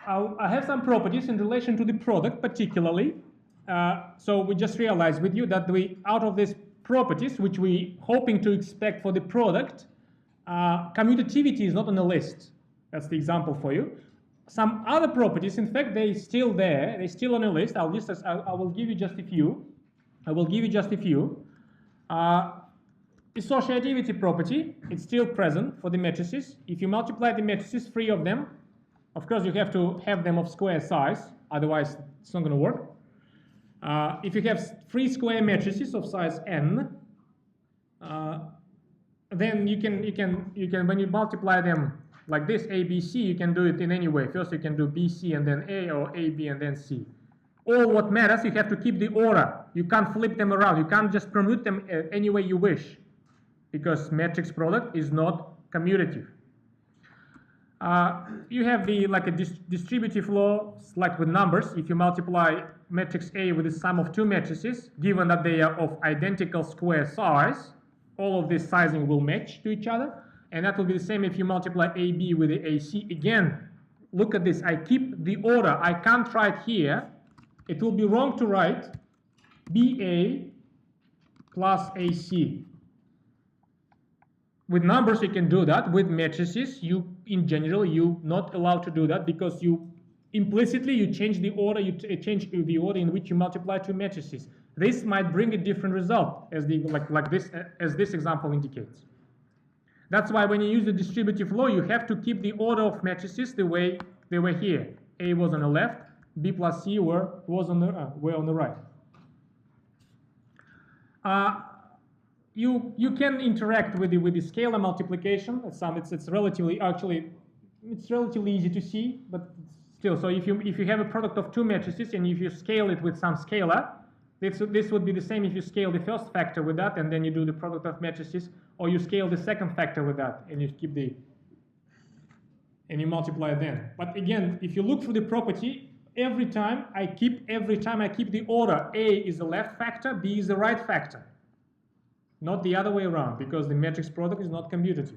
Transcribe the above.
I have some properties in relation to the product particularly. So we just realized with you that out of these properties, which we hoping to expect for the product, commutativity is not on the list. That's the example for you. Some other properties, in fact, they're still there. They're still on the list. I will give you just a few. Associativity property, it's still present for the matrices. If you multiply the matrices, 3 of them, of course you have to have them of square size, otherwise it's not going to work. If you have 3 square matrices of size n, then you can when you multiply them like this, A, B, C, you can do it in any way. First you can do B, C, and then A, or A, B, and then C. All what matters, you have to keep the order. You can't flip them around. You can't just permute them any way you wish, because matrix product is not commutative. You have like a distributive law, like with numbers. If you multiply matrix A with the sum of 2 matrices, given that they are of identical square size, all of this sizing will match to each other. And that will be the same if you multiply AB with the AC. Again, look at this. I keep the order. I can't write here. It will be wrong to write BA plus AC. With numbers you can do that. With matrices, in general you're not allowed to do that, because implicitly you change the order. You change the order in which you multiply 2 matrices. This might bring a different result, as this example indicates. That's why when you use the distributive law, you have to keep the order of matrices the way they were here. A was on the left, B plus C were on the right. You can interact with the scalar multiplication. It's relatively easy to see, but still. So if you have a product of 2 matrices and if you scale it with some scalar, this would be the same if you scale the first factor with that and then you do the product of matrices, or you scale the second factor with that and you keep and you multiply then. But again, if you look through the property, every time I keep the order. A is the left factor, B is the right factor. Not the other way around, because the matrix product is not commutative.